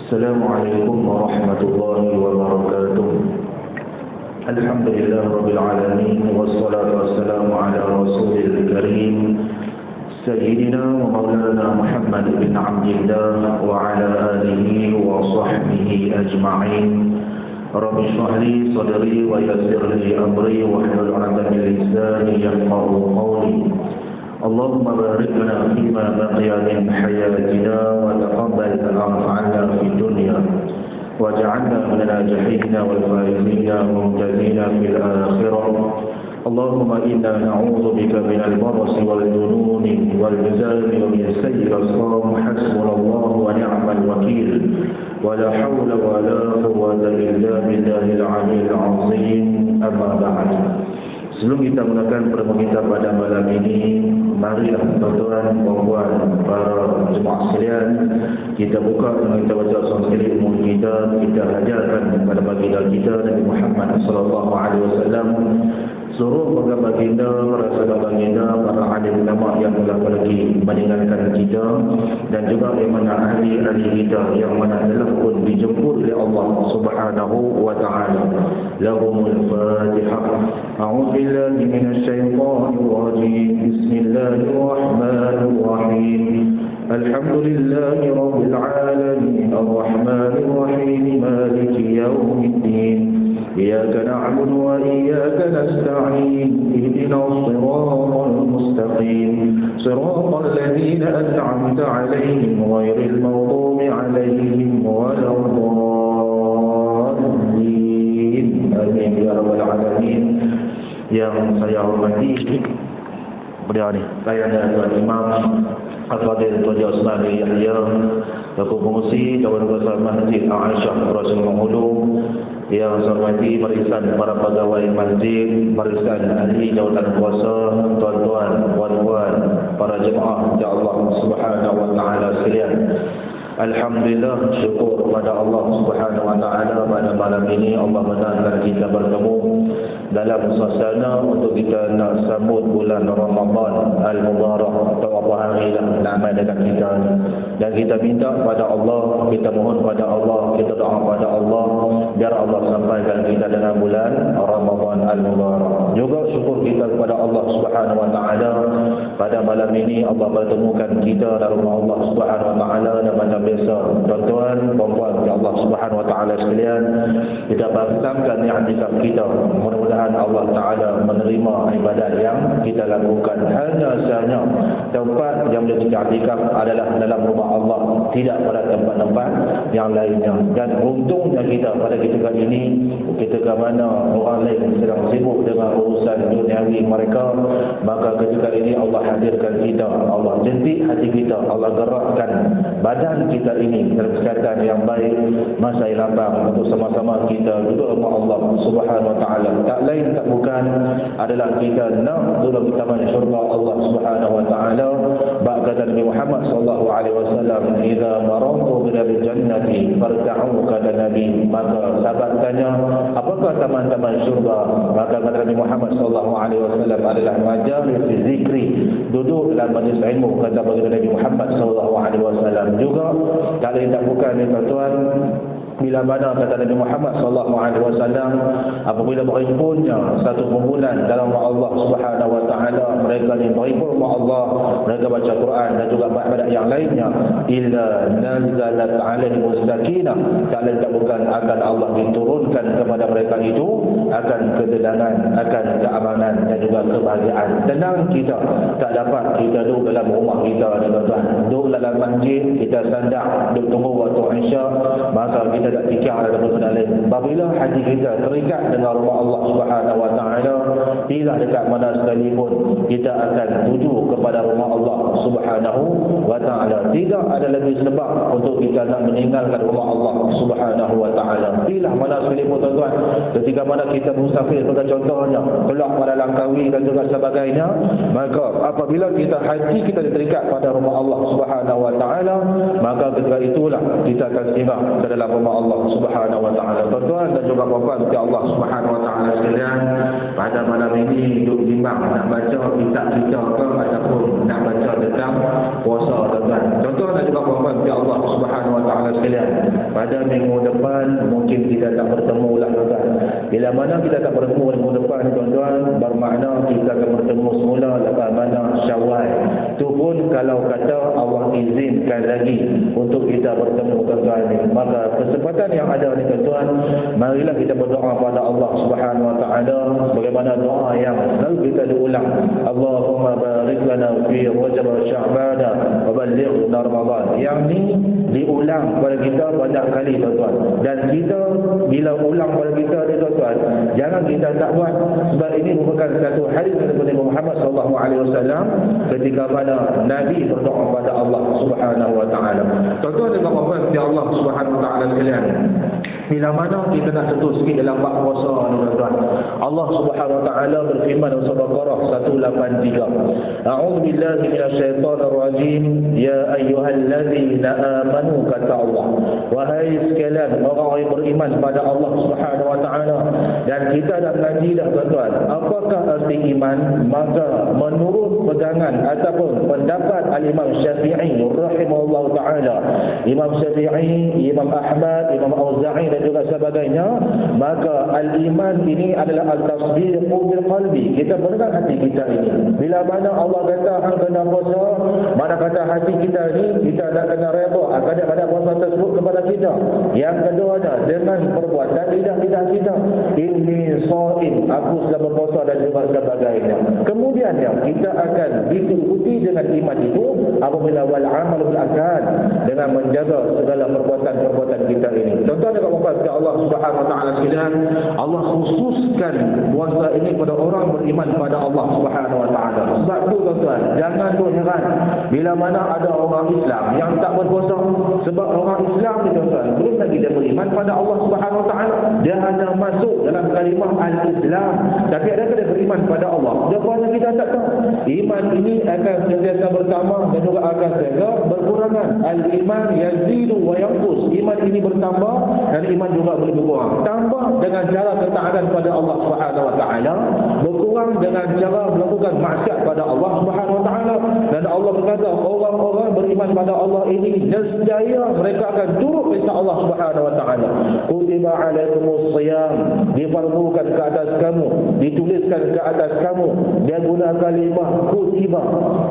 السلام عليكم ورحمة الله وبركاته. الحمد لله رب العالمين، والصلاة والسلام على رسول الكريم سيدنا ومولانا محمد بن عبد الله وعلى آله وصحبه أجمعين. رب اشرح لي صدري ويسر لي أمري واحلل عقدة من لساني يفقهوا قولي. اللهم بارك لنا فيما بقي من حياتنا وتقبل أعمالنا في الدنيا واجعلنا من الناجحين والفائزين الممتازين في الآخرة. اللهم إنا نعوذ بك من البرص والجنون والجزام ومن سيء الأسقام. حسبنا الله ونعم الوكيل، ولا حول ولا قوة إلا بالله العلي العظيم. أما بعد. Sebelum kita mulakan pertemuan kita pada malam ini, marilah tuan-tuan, puan-puan, para jemaah sekalian, kita buka dengan kita baca surah sekali umum kita hajarkan kepada baginda kita Nabi Muhammad sallallahu alaihi wasallam, suruh para baginda, para sahabat baginda, para alim ulama yang telah pergi meninggalkan kita, dan juga mana ahli-ahli kita yang mana telah pun dijemput oleh Allah Subhanahu wa taala. Lahumul Fatihah. A'udzu billahi minasyaitonir rajim. Bismillahirrahmanirrahim. Alhamdulillahi rabbil alamin, arrahmanir rahim, maliki yaumiddin. إياك نعبد وإياك نستعين. اهدنا الصراط المستقيم صراط الذين أنعمت عليهم غير المغضوب عليهم ولا الضالين. آمين يا رب العالمين. Yang saya hormati beliau ni, saya dan Tuan Imam Al-Fadhil Tuan Osman Yahya, Datuk Pengurusi Dewan Besar Masjid Aisyah Rasulullah Hulu, yang saya hormati barisan para pegawai masjid, barisan ahli jawatan kuasa, tuan-tuan, puan-puan, para jemaah ya Allah Subhanahu wa taala sekalian. Alhamdulillah, syukur kepada Allah Subhanahu wa taala pada malam ini Allah mendatangkan kita bertemu dalam suasana untuk kita nak sambut bulan Ramadan Al-Mubarak. Beberapa hari dah lama dekat kita, dan kita minta pada Allah, kita mohon pada Allah, kita doa pada Allah biar Allah sampaikan kita dalam bulan Ramadan Al-Mubarak. Juga syukur kita kepada Allah Subhanahu wa taala pada malam ini Allah pertemukan kita dalam rumah Allah Subhanahu wa taala. Dan macam biasa, tuan-tuan, puan-puan ya Allah Subhanahu wa taala sekalian, kita bersamakan i'tikaf kita. Mudah-mudahan Allah taala menerima ibadat yang kita lakukan. Hanya sahaja tempat yang boleh kita i'tikaf adalah dalam rumah Allah, tidak pada tempat-tempat yang lainnya. Dan untungnya kita pada ketika ini, ketika mana orang lain sedang sibuk dengan urusan duniawi mereka, maka ketika ini Allah hadirkan kita, Allah jentik hati kita, Allah gerakkan badan kita ini dalam kesihatan yang baik, masa yang lapang untuk sama-sama kita duduk rumah Allah Subhanahu wa taala. Tak lain tak bukan adalah kita nak duduk di taman syurga Allah Subhanahu wa taala. Kata Nabi Muhammad sallallahu alaihi wasallam, "Idza marartu bil jannati farta'u," kata Nabi. Maka sahabat tanya, apakah taman-taman syurga? Maka kata Nabi Muhammad sallallahu alaihi wasallam adalah majalis zikri, duduk dalam majlis ilmu, kata baginda Nabi Muhammad sallallahu alaihi wasallam. Juga tak lain tak bukan ni tuan-tuan, bila mana kata Nabi Muhammad sallallahu alaihi wasallam, apabila berhimpunnya satu kumpulan dalam rumah Allah Subhanahu wa taala, mereka ni berhimpun rumah Allah, mereka baca Quran dan juga ibadat yang lainnya, illa nazalat alaihim sakinah, tak lain tak bukan akan Allah diturunkan kepada mereka itu akan ketenangan, akan keamanan dan juga kebahagiaan. Tenang kita tak dapat kita duduk dalam rumah kita, tuan-tuan, duduk dalam masjid kita sandak, duduk tunggu waktu Isya, maka kita tak fikir ada benda lain. Apabila hati kita terikat dengan rumah Allah Subhanahu wa taala, tidak dekat mana sekalipun kita akan tuju kepada rumah Allah Subhanahu wa taala. Tidak ada lagi sebab untuk kita nak meninggalkan rumah Allah Subhanahu wa taala. Bila mana sekalipun tuan-tuan, ketika mana kita musafir, sebagai contohnya keluar pada Langkawi dan juga sebagainya, maka apabila hati kita terikat pada rumah Allah Subhanahu wa taala, maka ketika itulah kita akan singgah ke dalam rumah Allah Subhanahu wa taala. Tuan-tuan dan juga puan-puan di Allah Subhanahu wa taala sekalian, pada malam ini duduk bimbang nak baca kitab kita ke ataupun nak baca tentang puasa, tuan-tuan. Tuan-tuan dan juga puan-puan di Allah Subhanahu wa taala sekalian, pada minggu depan mungkin kita tak bertemu lah, tuan-tuan. Bila mana kita tak bertemu minggu depan, tuan-tuan, bermakna kita akan bertemu semula lepas mana Syawal. Tu pun kalau kata Allah izinkan lagi untuk kita bertemu, tuan-tuan ni. Maka kesempatan yang ada ni, tuan-tuan, marilah kita berdoa pada Allah Subhanahu wa taala bagaimana doa yang selalu kita diulang. Allahumma barik lana fi Rajab wa Sya'ban wa ballighna Ramadan. Yang ni diulang pada kita banyak kali, tuan-tuan. Dan kita bila ulang pada kita ni, tuan-tuan, jangan kita tak buat, sebab ini merupakan satu hadis daripada Muhammad sallallahu alaihi wasallam ketika mana Nabi berdoa pada Allah Subhanahu wa taala. Tuan-tuan dan puan-puan di Allah Subhanahu wa taala sekalian, bila mana kita nak sentuh sikit dalam bab puasa ni, tuan-tuan, Allah Subhanahu wa taala berfirman dalam surah Baqarah 183, A'udzu billahi minasyaitonir rajim, ya ayyuhallazina amanu, kata Allah, wahai sekalian orang yang beriman pada Allah Subhanahu wa taala. Dan kita dah mengaji dah, tuan-tuan, apakah arti iman? Maka menurut pegangan ataupun pendapat al-Imam Syafi'i rahimahullah taala, Imam Syafi'i, Imam Ahmad, Imam Auza'i dan juga sebagainya, maka al-iman ini adalah al-tasdiqu bil qalbi. Kita benar hati kita ini. Bila mana Allah kata hang kena puasa, mana kata hati kita ni kita nak kena redha kadang-kadang puasa tersebut kepada kita. Yang kedua dengan perbuatan lidah kita, inni shaim, aku sudah berpuasa dan juga sebagainya. Kemudian kita akan diikuti dengan iman itu apabila wal amal bil arkan, dengan menjaga segala perbuatan-perbuatan kita ini. Tuan-tuan dan puan-puan Allah Subhanahu wa taala sekalian, Allah khususkan puasa ini pada orang beriman pada Allah Subhanahu wa taala. Sebab tu, tuan-tuan, jangan tu heran bila mana ada orang Islam yang tak berpuasa. Sebab orang Islam ni, tuan-tuan, belum lagi dia beriman pada Allah Subhanahu wa taala. Dia hanya masuk dalam kalimah al-Islam, tapi adakah dia beriman pada Allah? Dia puasa kita tak tahu. Iman ini akan sentiasa bertambah dan juga akan sentiasa berkurangan. Al-iman yazidu wa yanqus. Iman ini bertambah dan iman juga boleh berkurang. Tambah dengan cara ketaatan pada Allah Subhanahu wa taala, berkurang dengan cara melakukan maksiat pada Allah Subhanahu wa taala. Dan Allah berkata, orang-orang beriman pada Allah ini nescaya mereka akan turut perintah Allah Subhanahu wa taala. Kutiba alaikumus shiyam, difardukan ke atas kamu, dituliskan ke atas kamu. Dia guna kalimah kutiba.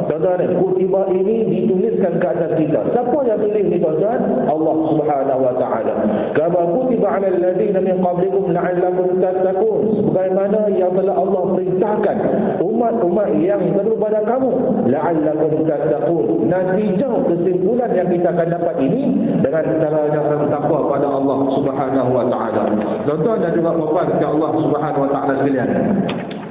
Tuan-tuan, kutiba ini dituliskan ke atas kita. Siapa yang tulis ni, tuan-tuan? Allah Subhanahu wa taala. Kama kutiba 'alal ladzina min qablikum la'allakum tattaqun, sebagaimana yang telah Allah perintahkan umat-umat yang daripada kamu, la'allakum tattaqun. Natijah kesimpulan yang kita akan dapat ini dengan cara yang bertakwa pada Allah Subhanahu wa taala. Tuan-tuan dan juga puan-puan di Allah Subhanahu wa taala sekalian,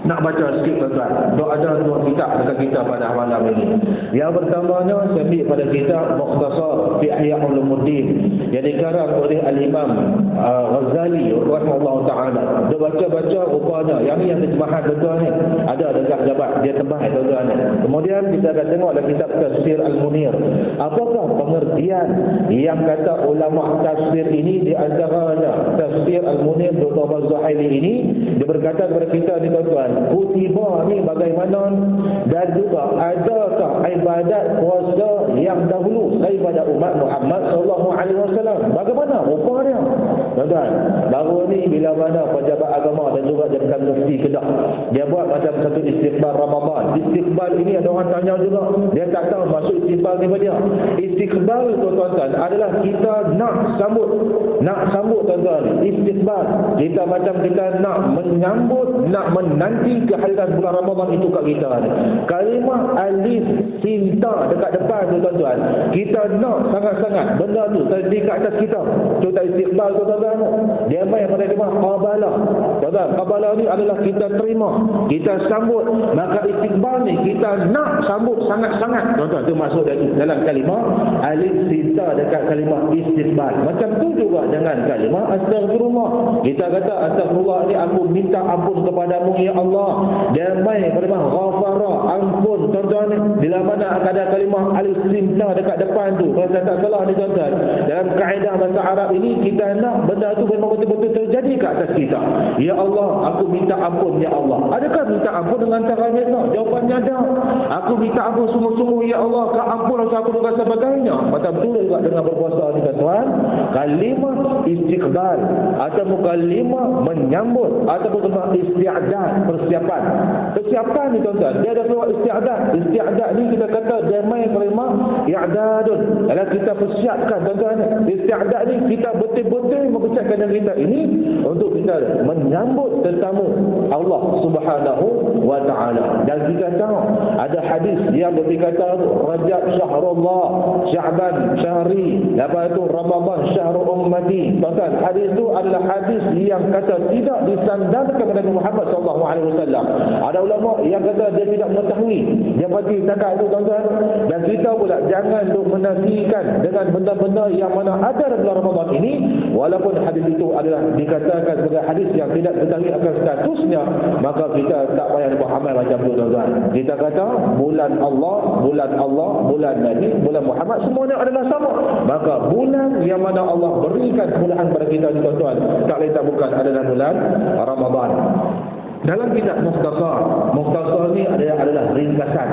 nak baca sikit, tuan-tuan. Ada dua kitab dekat kita pada malam ini. Yang pertamanya saya ambil pada kitab Mukhtasar fi Ihya Ulumuddin yang dikarang oleh Al-Imam Ghazali rahimahullah taala. Dia baca-baca rupanya yang ni yang terjemahan, tuan-tuan ni ada dekat jabat dia tebal, tuan-tuan ni. Kemudian kita akan tengok dalam kitab Tafsir Al-Munir. Apakah pengertian yang kata ulama tafsir ini? Di antaranya Tafsir Al-Munir Dr. Zuhaili ini dia berkata kepada kita ni, tuan-tuan, kutiba ni bagaimana, dan juga adakah ibadat puasa yang dahulu daripada umat Muhammad sallallahu alaihi wasallam, bagaimana rupanya, tuan-tuan. Baru ni bila mana pejabat agama dan juga Jabatan Mufti Kedah dia buat macam satu istiqbal Ramadan. Istiqbal ini ada orang tanya juga, dia tak tahu maksud istiqbal ni apa dia. Istiqbal, tuan-tuan, adalah kita nak sambut, tuan-tuan. Istiqbal kita macam kita nak menyambut, nak menanti kehadiran bulan Ramadan itu kat kita ni. Kalimah alif cinta dekat depan tu, tuan-tuan, kita nak sangat-sangat benda tu terjadi kat atas kita. Tu tak istiqbal, tuan-tuan. tuan-tuan, dia mai pada kalimah qabalah. Tuan-tuan, qabalah ni adalah kita terima, kita sambut. Maka istiqbal ni kita nak sambut sangat-sangat. Tuan-tuan, itu maksud dalam kalimah al-istita dekat kalimah istiqbal. Macam tu juga dengan kalimah astaghfirullah. Kita kata astaghfirullah ni aku minta ampun kepadamu ya Allah. Dia mai kalimah ghafara, ampun. Tuan-tuan, bila mana ada kalimah al-istimna dekat depan tu, kalau saya tak salah ni tuan-tuan, dalam kaedah bahasa Arab ini kita nak benda tu memang betul-betul terjadi ke atas kita. Ya Allah, aku minta ampun ya Allah. Adakah minta ampun dengan cara biasa? Jawapannya ada. Aku minta ampun sungguh-sungguh ya Allah, kau ampun aku dan sebagainya. Macam tu juga dengan berpuasa ni tuan-tuan, kalimah istiqbal ataupun kalimah menyambut ataupun kalimah isti'adad, persiapan ni tuan-tuan, dia ada keluar isti'adad. Isti'adad ni kita kata dia main kalimah i'dadun. Kalau kita persiapkan tuan-tuan, isti'adad ni kita betul-betul mempersiapkan diri kita ini untuk kita menyambut tetamu Allah Subhanahu wa ta'ala. Dan kita tahu ada hadis yang berkata Rajab syahrullah, Sya'ban syahri, lepas itu Ramadan syahrul ummati. Tuan-tuan, hadis itu adalah hadis yang kata tidak disandarkan kepada Muhammad sallallahu alaihi wasallam. Ada ulama yang kata dia tidak mengetahui, dia bagi cakap itu tuan-tuan. Dan kita pula jangan duk menafikan dengan benda-benda yang mana ada dalam bulan Ramadan ini, walaupun hadis itu adalah dikatakan sebagai hadis yang tidak diketahui akan statusnya, maka kita tak payah buat amal macam tu tuan-tuan. Kita kata bulan Allah, bulan Nabi, bulan Muhammad semuanya adalah sama. Maka bulan yang mana Allah berikan kemudahan kepada kita ni tuan-tuan, tak lain tak bukan adalah bulan Ramadan. Dalam kitab Mukhtasar ni adalah ringkasan.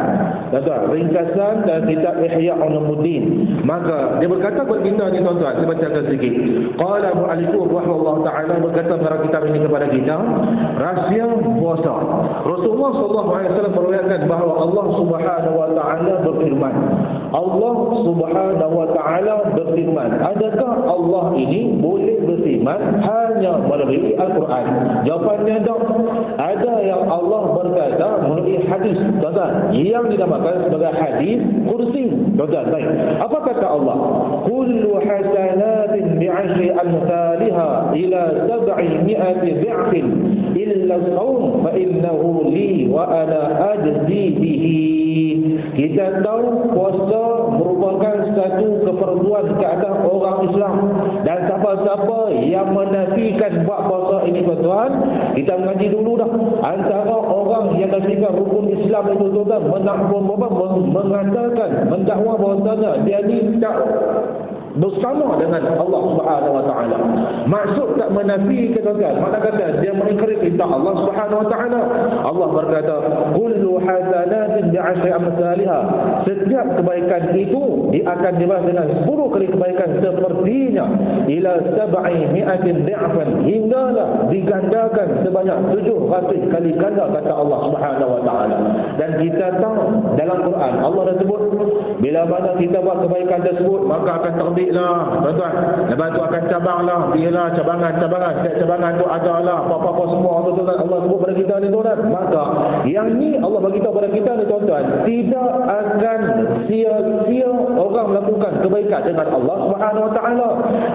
Tuan-tuan, ringkasan dalam kitab Ihya Ulumuddin. Maka dia berkata kepada kita ni tuan-tuan, saya bacakan sikit. Qala mu'allifun rahimahullah ta'ala, berkata dalam kitab ini kepada kita, rahsia puasa. Rasulullah sallallahu alaihi wasallam meriwayatkan bahawa Allah Subhanahu wa ta'ala berfirman. Allah Subhanahu wa ta'ala berfirman. Adakah Allah ini boleh berfirman hanya melalui Al-Quran? Jawapannya tak. Ada yang Allah berkata melalui hadis, tuan-tuan, yang dinamakan sebagai hadis kursi. Tuan-tuan, baik. Apa kata Allah? Kullu hasanatin bi'ashri amsalha ila 700 dhi'fin illa as-sawm fa innahu li wa ana ajzi bihi. Kita tahu puasa merupakan satu keperluan ke atas orang Islam, dan siapa-siapa yang menafikan buat puasa ini tuan-tuan, kita mengaji dulu dah. Antara orang yang nafikan rukun Islam itu tuan-tuan, mengatakan, mendakwa bahawasanya dia ni tak bersama dengan Allah Subhanahu wa ta'ala. Maksud tak menafikan tuan-tuan, makna kata dia mengingkari perintah Allah Subhanahu wa ta'ala. Allah berkata kullu hasanatin bi'ashri amsalha. Setiap kebaikan itu dia akan dibalas dengan 10 kali kebaikan sepertinya, ila 700 dhi'fan, hinggalah digandakan sebanyak 700 kali ganda, kata Allah Subhanahu wa ta'ala. Dan kita tahu dalam Quran Allah dah sebut, bila mana kita buat kebaikan tersebut maka akan terbit lah tuan-tuan, lepas tu akan cabang lah, biarlah cabangan-cabangan, setiap cabangan tu ada lah apa-apa semua tuan-tuan, Allah sebut pada kita ni tuan-tuan. Maka yang ni Allah bagi tahu pada kita ni tuan-tuan, tidak akan sia-sia orang melakukan kebaikan dengan Allah Subhanahu wa ta'ala.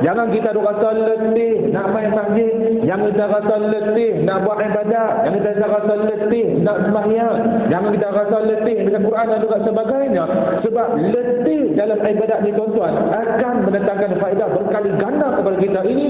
Jangan kita rasa letih nak main masjid, jangan kita rasa letih nak buat ibadat, jangan kita rasa letih nak sembahyang, jangan kita rasa letih dengan Quran dan juga sebagainya. Sebab letih dalam ibadat ni tuan-tuan akan mendatangkan faedah berkali ganda kepada kita ini.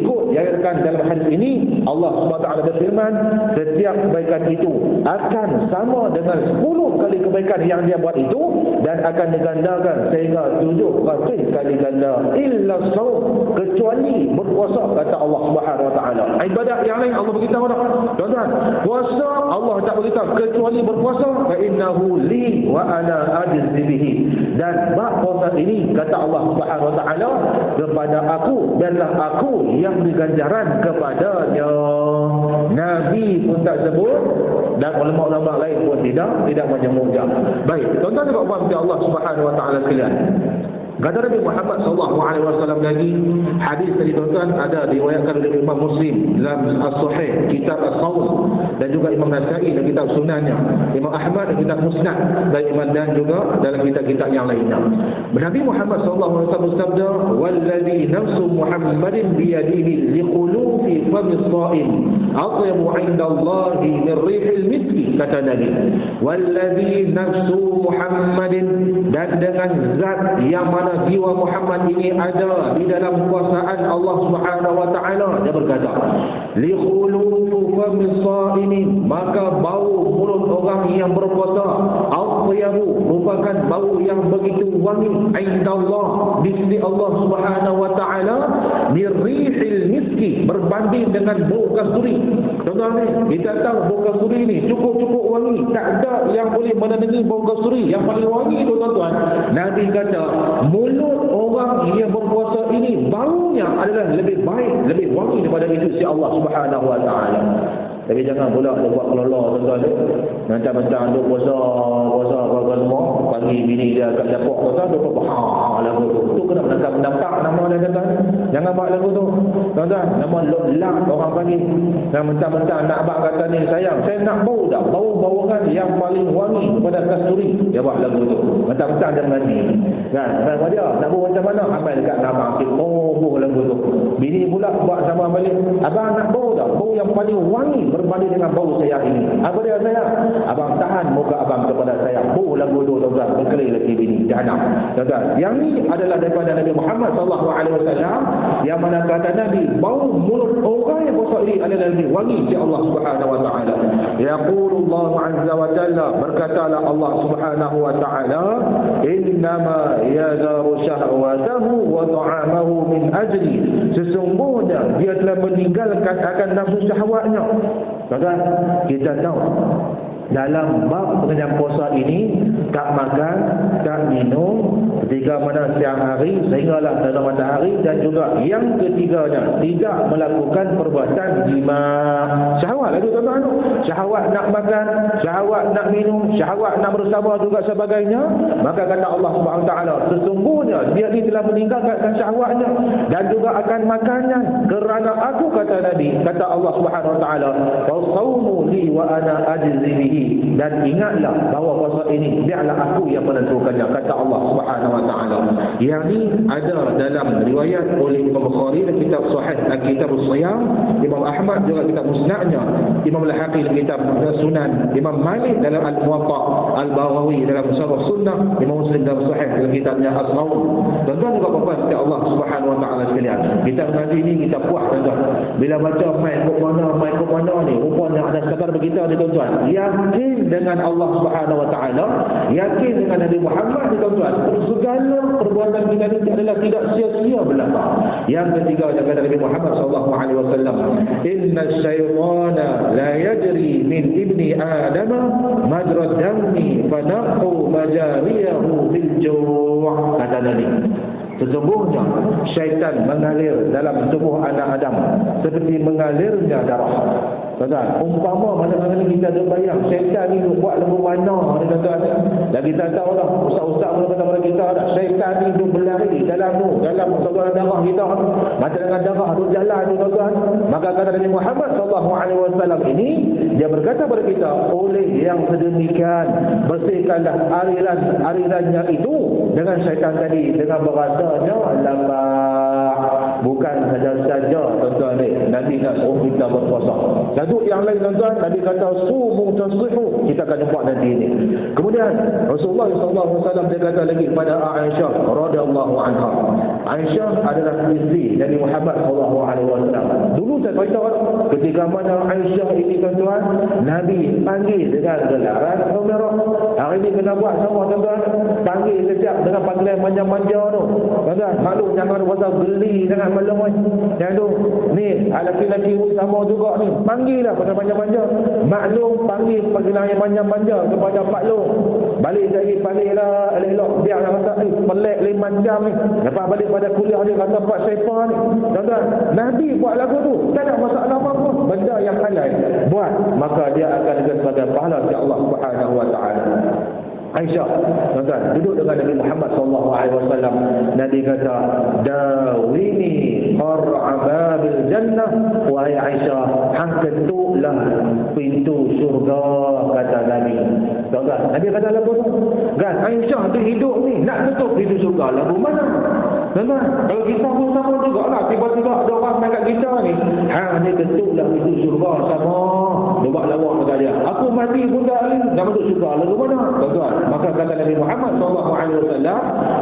Ikut diayatkan dalam hadis ini, Allah SWT berfirman, setiap kebaikan itu akan sama dengan 10 kali kebaikan yang dia buat itu, dan akan digandakan sehingga 700 kali ganda, illa shaum, kecuali berpuasa, kata Allah Subhanahu wa ta'ala. Ibadat yang lain Allah beritahu dah tuan-tuan, puasa Allah tak beritahu, kecuali berpuasa, fa innahu li wa ana ajzi bihi. Dan bab puasa ini, kata Allah Subhanahu wa ta'ala, kepada aku danlah aku yang diganjaran kepadanya. Nabi pun tak sebut, dan ulama-ulama lain pun tidak menyebutnya. Baik, tuan-tuan dan puan-puan Allah Subhanahu wa ta'ala sekalian, Kata Nabi Muhammad SAW lagi, hadis tadi tuan-tuan ada diriwayatkan oleh Imam Muslim dalam As-Sahih, kitab As-Sawm, dan juga Imam Nasai dalam kitab Sunannya, Imam Ahmad dalam kitab Musnad, dan juga dalam kitab-kitab yang lainnya. Nabi Muhammad SAW bersabda, "Wallazi nafsu Muhammadin biyadihi liqulufi fami as-sha'im atyabu 'inda Allah min rihil miski." Kata Nabi, "Wallazi nafsu Muhammadin," dan dengan zat yang mana jiwa Muhammad ini ada di dalam kuasaan Allah Subhanahu wa taala, dia berkata, li khulufu famis shaimin, maka bau mulut orang yang berpuasa, atyabu, merupakan bau yang begitu wangi, indallah, di sisi Allah Subhanahu wa taala, mirrihil miski, berbanding dengan bau kasturi. Tuan-tuan, kita tahu bau kasturi ni cukup-cukup wangi, tak ada yang boleh menandingi bau kasturi yang paling wangi tu, tuan-tuan. Nabi kata, mulut orang yang berpuasa ini baunya adalah lebih baik, lebih wangi daripada itu si Allah Subhanahu wa taala. Tapi jangan pula dia buat kelolor, tuan-tuan. Macam-macam duk puasa apa semua, pagi bini dia kat dapur, tuan-tuan, duk lagu tu. Tu kena menangkap nama dia, tuan-tuan. Jangan buat lagu tu, tuan-tuan. Nama lak orang panggil. Dan mentang-mentang nak abang kata ni, sayang, saya nak bau dah, bau-bauan yang paling wangi daripada kasturi. Dia buat lagu tu. Mentang-mentang dia mengaji. Kan? Dan dia nak bau macam mana? Amal dekat nama akib. Bau lagu tu. Bini pula buat sama balik. Abang nak bau dah, bau yang paling wangi berbanding dengan bau saya ini. Apa dia saya? Abang tahan muka abang kepada saya. Bau lagu tu, tuan-tuan. Berkeli lagi bini. Jahanam. Tuan-tuan. Yang ni adalah daripada Nabi Muhammad SAW, yang mana kata Nabi, bau mulut orang yang puasa ini adalah lebih wangi di Allah Subhanahu wa taala. Yaqulullah azza wa jalla, berkatalah Allah Subhanahu wa taala, innama yadharu syahwatahu wa ta'amahu min ajli, sesungguhnya dia telah meninggalkan akan nafsu syahwatnya. Tuan-tuan, kita tahu dalam bab pengenjam puasa ini, tak makan, tak minum ketika mana siang hari sehinggalah terang matahari, dan juga yang ketiganya tidak melakukan perbuatan jima. Syahwat itu, tuan-tuan. Syahwat nak makan, syahwat nak minum, syahwat nak bersabar juga sebagainya. Maka kata Allah Subhanahu wa taala, sesungguhnya dia ini telah meninggalkan syahwatnya dan juga akan makannya kerana aku, kata Nabi, kata Allah Subhanahu wa taala, "Fasawmu li wa ana ajzi bihi," dan ingatlah bahawa puasa ini biarlah aku yang menentukannya, kata Allah Subhanahu wa taala. Yang ini ada dalam riwayat oleh Imam Bukhari dalam kitab Sahih Kitab As-Shiyam, Imam Ahmad juga kitab Musnadnya, Imam Al-Haqi dalam kitab Sunan, Imam Malik dalam Al-Muwatta, Al-Bawawi dalam Syarah Sunnah, Imam Muslim dalam Sahih dalam kitabnya As-Sawm. Tuan-tuan juga puan kepada Allah Subhanahu wa taala sekalian. Kita ngaji ni kita puas, tuan-tuan. Bila baca main kok mana ni, rupanya ada sekadar begitu ni, tuan-tuan. Yakin dengan Allah Subhanahu wa taala, yakin dengan Nabi Muhammad ni, tuan-tuan. Segala perbuatan kita ni adalah tidak sia-sia belaka. Yang ketiga, kata Nabi Muhammad sallallahu alaihi wasallam, inna syaitana la yajri min ibni adam majra dami fanaqu majariyahu bil ju', kata Nabi. Sesungguhnya syaitan mengalir dalam tubuh anak Adam seperti mengalirnya darah. Tuan-tuan, umpama mana-mana kita ada bayang syaitan ni buat lagu mana ni, tuan-tuan. Dan kita tahu lah, ustaz-ustaz mula kata kepada kita dah, syaitan ni duk berlari dalam saluran darah kita, macam dengan darah duk jalan tu, tuan-tuan. Maka kata Nabi Muhammad SAW ini, dia berkata kepada kita, oleh yang sedemikian bersihkanlah alirannya itu dengan syaitan tadi, dengan berasanya lapar. Bukan saja-saja, tuan-tuan ni, Nabi nak suruh kita berpuasa. Satu yang lain, tuan-tuan, Nabi kata sumu tasrihu, kita akan jumpa nanti ini. Kemudian Rasulullah SAW dia kata lagi pada Aisyah radhiyallahu anha. Aisyah adalah isteri Nabi Muhammad SAW. Dulu saya beritahu ketika mana Aisyah ini, tuan-tuan, Nabi panggil dengan gelaran Umairah. Hari ini kena buat sama, tuan-tuan, panggil setiap dengan panggilan manja-manja tu, tuan-tuan. Maklum jangan pasal geli dengan malam yang tu ni, laki-laki sama juga ni, panggillah pada manja-manja. Maklum panggil panggilan yang manja-manja kepada Pak Long, balik lagi panggillah elok-elok, dia nak kata pelik 5 jam ni, lepas balik pada kuliah dia kata Pak Syaitan ni, tuan-tuan. Nabi buat lagu tu, tak ada masalah apa-apa, benda yang halal buat, maka dia akan juga sebagai pahala dari Allah Subhanahu wa taala. Aisyah, tuan-tuan, duduk dengan Nabi Muhammad SAW. Nabi kata, dawini qar'ababil jannah, wahai Aisyah, hang ketuklah pintu syurga, kata Nabi. Tuan-tuan, Nabi kata lagu tu kan, Aisyah tu hidup ni nak tutup pintu syurga, lagu mana? Tuan-tuan, kalau kita pun sama juga lah, tiba-tiba ada orang dekat kita ni, hang ni ketuklah pintu syurga sama, dia buat lawak dekat dia, aku mati pun dah nak masuk syurga, lagu mana? Tuan-tuan, maka kata Nabi Muhammad SAW,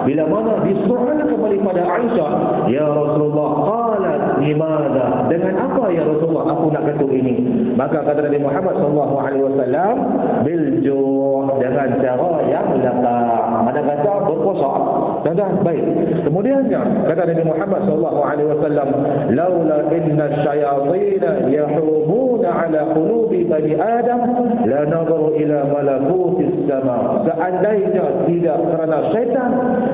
bila mana disoal kembali pada Aisyah, ya Rasulullah, qalat limada, dengan apa ya Rasulullah aku nak ketuk ini? Maka kata Nabi Muhammad SAW, bilju', dengan cara yang lapar. Ada kata berpuasa. Tuan-tuan, baik. Kemudiannya kata Nabi Muhammad SAW, laula inna syayatin yahumuna ala qulubi bani Adam la nadharu ila malakutis sama. Seandainya tidak kerana syaitan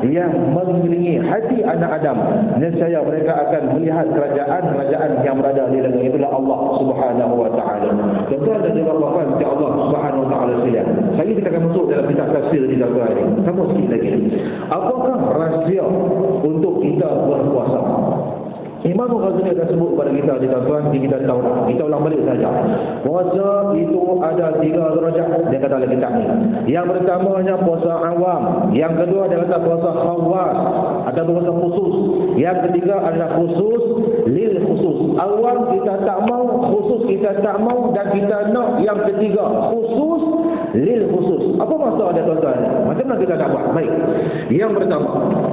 yang mengelilingi hati anak Adam, nescaya mereka akan melihat kerajaan yang berada di langit. Itulah Allah Subhanahu wa taala. Tuan-tuan dan puan-puan, Allah Subhanahu wa taala sekalian. Saya kita akan masuk dalam kitab tafsir di dalam ini. Sama sikit lagi. Apakah rahsia untuk kita berpuasa? Imam Ghazali akan sebut kepada kita di tuan-tuan, kita tahu dah. Kita ulang balik saja. Puasa itu ada 3 derajat, dia kata dalam kitab ni. Yang pertamanya puasa awam, yang kedua dia kata puasa khawas atau puasa khusus, yang ketiga adalah khusus lil khusus. Awam kita tak mau, khusus kita tak mau, dan kita nak yang ketiga khusus lil khusus. Apa maksud ada tuan-tuan? Macam mana kita nak buat? Baik. Yang pertama,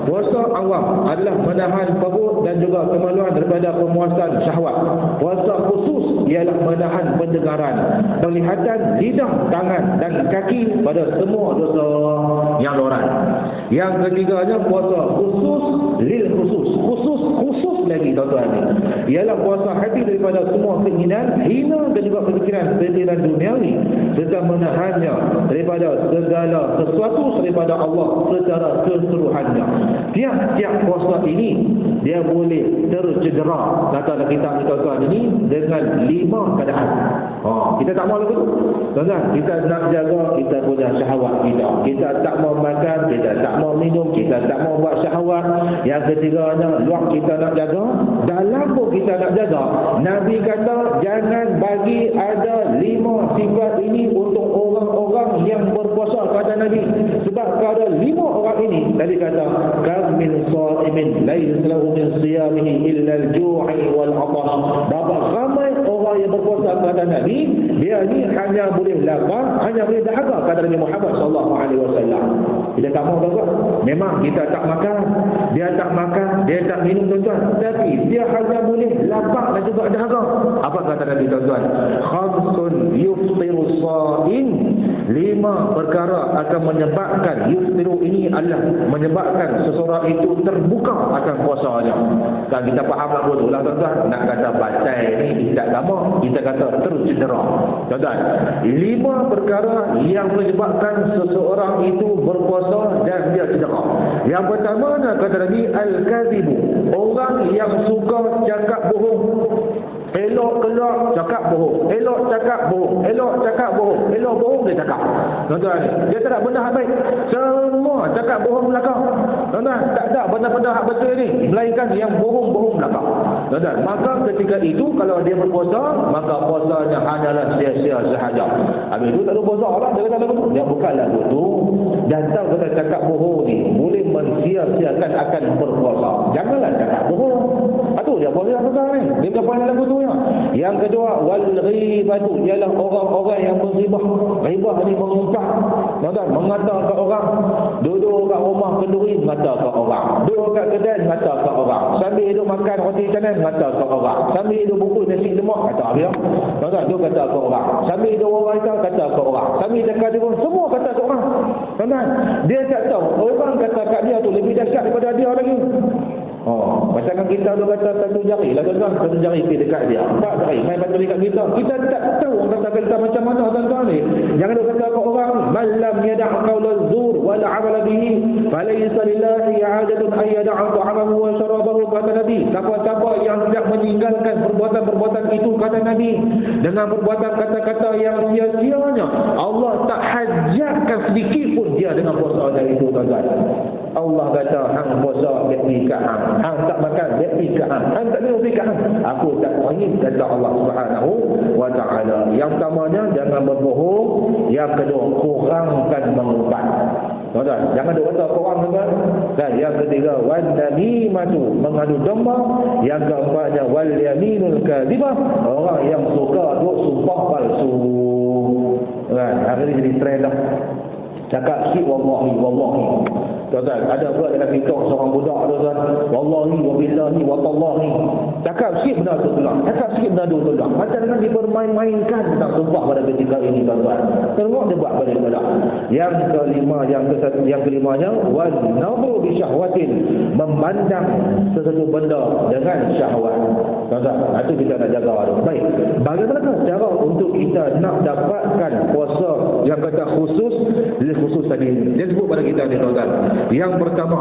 puasa awam adalah menahan perut dan juga kemaluan daripada pemuasan syahwat. Puasa khusus ialah menahan pendengaran, penglihatan, lidah, tangan dan kaki pada semua dosa yang luaran. Yang ketiganya puasa khusus lil khusus. Khusus lagi tuan-tuan ni, ialah puasa hati daripada semua keinginan hina dan juga pikiran duniawi, serta menahannya daripada segala sesuatu daripada Allah secara keseluruhannya. Tiap-tiap puasa ini dia boleh tercedera, kata kita tuan-tuan ini, dengan 5 keadaan. Kita tak mau lagu tu tuan-tuan. Kita nak jaga kita punya syahwat kita tak mau makan, kita tak mau minum, kita tak mau buat syahwat. Yang ketiganya, luar kita nak jaga, dalam pun kita nak jaga. Nabi kata jangan bagi ada 5 sifat ini untuk orang-orang yang berpuasa, kata Nabi. Sebab kalau ada 5 orang ini, Nabi kata kam min sha'imin laysa lahu min siyamihi illa al-ju'i wal 'atash. Berapa ramai orang yang berpuasa, kata Nabi, dia ni hanya boleh lapar, hanya boleh dahaga, kata Nabi Muhammad SAW. Kita tak mau tuan-tuan. Memang kita tak makan, dia tak makan, dia tak minum tuan-tuan, tapi dia hanya boleh lapar dan juga dahaga. Apa kata Nabi tuan-tuan? Khamsun yuftiru sha'in, 5 perkara akan menyebabkan, yuftiru ini adalah menyebabkan seseorang itu terbuka akan puasanya. Dan kita faham lah betul lah tuan-tuan. Nak kata batal ni tidak sama, kita kata tercedera. Tuan-tuan, 5 perkara yang menyebabkan seseorang itu berpuasa dan dia cedera. Yang pertama, kata Nabi, al-kadhibu, orang yang suka cakap bohong. Elok keluar cakap bohong, elok cakap bohong, elok cakap bohong, elok bohong dia cakap. Tuan-tuan, dia tak ada benda hak baik, semua cakap bohong belakang. Tuan-tuan, tak ada benda-benda hak betul ni, melainkan yang bohong-bohong belakang. Tuan-tuan, maka ketika itu kalau dia berpuasa, maka puasanya hanyalah sia-sia sahaja. Habis itu tak ada puasa lah, dia kata lagu tu. Dia bukan lagu tu. Dan tahu kata cakap bohong ni boleh mensia-siakan akan berpuasa. Janganlah cakap bohong. Itu dia boleh lakukan ni. Dia bukan pandai lagu tu ya. Yang kedua, wal ghibatu, ialah orang-orang yang berghibah. Ghibah ni mengumpat. Tuan-tuan, mengata ke orang, duduk kat rumah kenduri, mengata ke orang, duduk kat kedai, mengata ke orang, sambil duduk makan roti canai, mengata ke orang, sambil duduk bungkus nasi lemak, kata dia. Tuan-tuan, dia kata ke orang, sambil duduk wawancara, kata ke orang, sambil dekat dia, semua kata ke orang. Tuan-tuan, dia tak tahu orang kata kat dia tu lebih dahsyat daripada dia lagi. Macam kita tu kata satu jari lah tuan-tuan, satu jari pergi dekat dia, 4 jari main batu dekat kita. Kita tak tahu orang kata kita macam mana tuan-tuan ni. Jangan duk kata kat orang man lam yada' qaula zur wal 'amal bihi falaysa lillahi 'adatun ay yada'a ta'amahu wa sharabahu, kata Nabi. Siapa-siapa yang tidak meninggalkan perbuatan-perbuatan itu, kata Nabi, dengan perbuatan kata-kata yang sia-sianya, Allah tak hajatkan sedikit pun dia dengan puasa dari itu tuan-tuan. Allah kata hang puasa biar pergi kat hang tak makan biar pergi kat hang tak minum pergi kat hang, aku tak ingin, kata Allah Subhanahu wa ta'ala. Yang pertamanya jangan berbohong, yang kedua kurangkan mengumpat. Tuan-tuan, jangan duk kata korang tuan-tuan. Dan yang ketiga wan namimatu, mengadu domba. Yang keempatnya wal yaminul kadzibah, orang yang suka duk sumpah palsu. Kan hari ni jadi trend dah. Cakap sikit wallahi. Tuan-tuan, ada pula dalam TikTok seorang budak tuan-tuan, wallahi wabillahi watallahi. Cakap sikit benda tu pula. Cakap sikit benda tu pula. Macam dengan dipermain-mainkan tentang sumpah pada ketika ini tuan-tuan. Tengok dia buat balik pula. Yang kelimanya wan nadru bi syahwatin, memandang sesuatu benda dengan syahwat. Tuan-tuan, itu kita nak jaga tu. Baik. Bagaimana cara untuk kita nak dapatkan puasa yang kata khusus tadi? Dia sebut pada kita ni tuan-tuan. Yang pertama,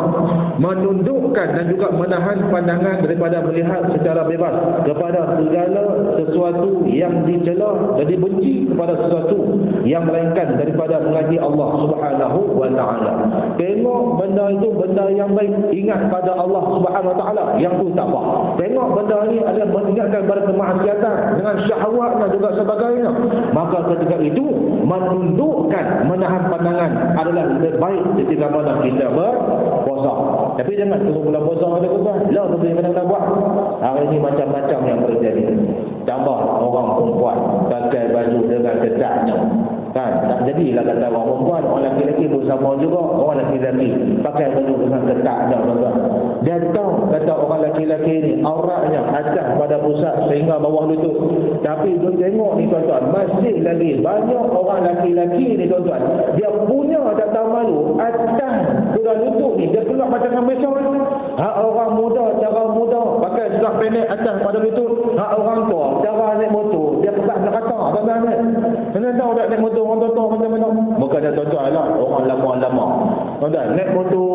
menundukkan dan juga menahan pandangan daripada melihat secara bebas kepada segala sesuatu yang dicela dan dibenci kepada sesuatu yang melainkan daripada mengaji Allah Subhanahu wa ta'ala. Tengok benda itu benda yang baik, ingat pada Allah Subhanahu wa ta'ala, yang tu tak apa. Tengok benda ni adalah mengingatkan pada kemaksiatan dengan syahwat dan juga sebagainya, maka ketika itu menundukkan, menahan pandangan adalah lebih baik ketika mana kita berpuasa. Tapi jangan tunggu bulan puasa ada tuan. Lah tu yang kena buat. Hari ini macam-macam yang terjadi. Tambah orang perempuan pakai baju dengan ketatnya. Kan? Tak jadilah kata orang perempuan, orang lelaki pun sama juga. Orang lelaki pakai baju dengan ketatnya tuan-tuan. Dia tahu kata orang lelaki ni auratnya atas pada pusat sehingga bawah lutut. Tapi tu tengok ni tuan-tuan, masih lagi banyak orang lelaki ni tuan-tuan, dia punya tak tahu malu atas sudah lutut ni dia keluar macam mesau. Hak orang muda, cara muda pakai seluar pendek atas pada lutut. Hak orang tua cara naik motor dia pegang belakang tuan-tuan ni. Kena tahu tak naik motor orang tua macam mana? Bukan ada tuan-tuan lah, orang lama-lama. Tuan-tuan, naik motor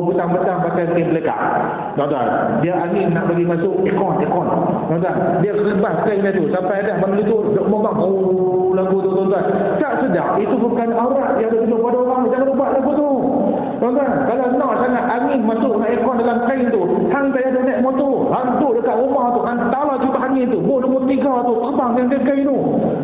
petang-petang pakai kain pelekat. Tuan-tuan, dia angin nak bagi masuk ekon. Tuan-tuan, dia kelebas kain tu sampai dah pada lutut, duk membang. Oh, lagu tu tuan-tuan. Tak sedap, itu bukan aurat yang ada tunjuk pada orang. Jangan buat lagu tu. Tuan-tuan, kalau nak sangat angin masuk nak ekon dalam kain tu, hang tak ada naik motor, hang duduk dekat rumah tu, hantarlah cuba angin tu, bol nombor 3 tu terbang dengan kain tu.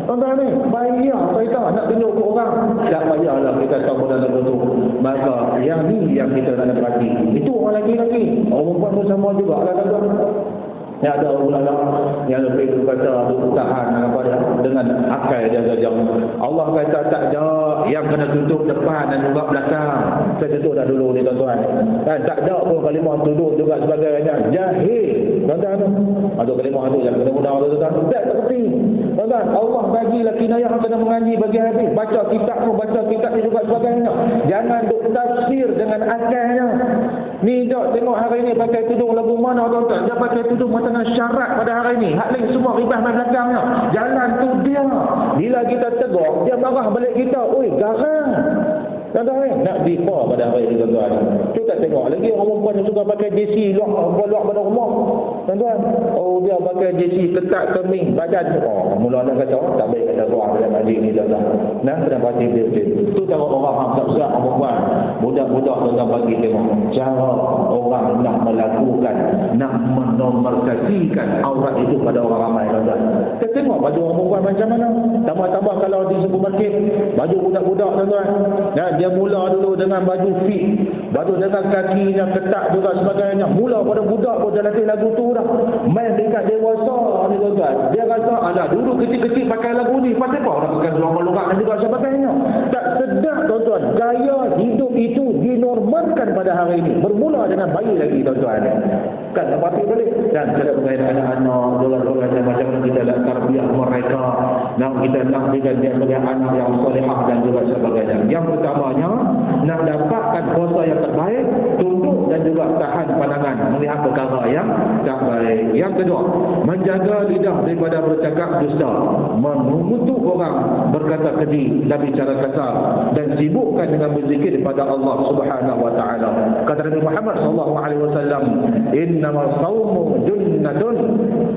Tuan-tuan ni, bayar kita nak tunjuk ke orang. Tak payahlah kita tahu benda lagu tu. Maka yang ni yang kita nak perhati. Itu orang lelaki. Orang perempuan pun sama juga lah tuan-tuan. Yang ada ulama yang lebih kata tahan apa dia dengan akal dia saja. Allah kata tak ada yang kena tutup depan dan juga belakang. Saya tutup dah dulu ni tuan-tuan. Dan tak ada pun kalimah tutup juga sebagainya. Jahil. Tuan-tuan, ada kalimah tu jangan kena guna tuan-tuan. Tak seperti. Tuan-tuan, Allah bagilah kinayah kena mengaji bagi habis. Baca kitab ni juga sebagainya. Jangan duk tafsir dengan akalnya. Ni dok tengok hari ni pakai tudung lagu mana tuan-tuan. Dia pakai tudung dengan syarat pada hari ni. Hak lain semua ribah main belakangnya. Jalan tu dia. Bila kita tegur, dia marah balik kita. Oi, garang. Tuan-tuan, nak dipa pada hari ni tuan-tuan. Tu tak tengok lagi orang perempuan yang suka pakai JC luar pada rumah. Tuan-tuan, oh dia pakai JC ketat keming badan. Oh, mula nak kata tak baik kata doa dalam majlis ni tuan-tuan. Nah, kena baca dia. Tu tengok orang hak orang perempuan. Budak-budak tuan-tuan bagi tengok cara orang nak melakukan, nak menomorisasikan aurat itu pada orang ramai tuan-tuan. Kita tengok baju orang perempuan macam mana. Tambah-tambah kalau di supermarket, baju budak-budak tuan-tuan. Nah, dia mula dulu dengan baju fit, baju dengan kakinya ketat juga sebagainya. Mula pada budak pun dia latih lagu tu dah. Main dekat dewasa ni tuan-tuan. Dia kata, alah dulu kecil-kecil pakai lagu ni, pasal apa orang pakai seluar melongak dan juga sebagainya. Tak sedap tuan-tuan. Gaya hidup itu dinormalkan pada hari ini. Bermula dengan bayi lagi tuan-tuan. Kan seperti balik. Dan kita berkaitan anak-anak, dolar-dolar macam mana kita nak tarbiyah mereka. Nak kita nak dengan dia sebagai anak yang solehah dan juga sebagainya. Yang pertamanya, nak dapatkan kuasa yang terbaik, tunduk dan juga tahan pandangan melihat perkara yang tak baik. Yang kedua, menjaga lidah daripada bercakap dusta, mengutuk orang berkata keji dan bicara kasar, dan sibukkan dengan berzikir kepada Allah Subhanahu wa taala. Kata Nabi Muhammad sallallahu alaihi wasallam, innamas saumu junnatun,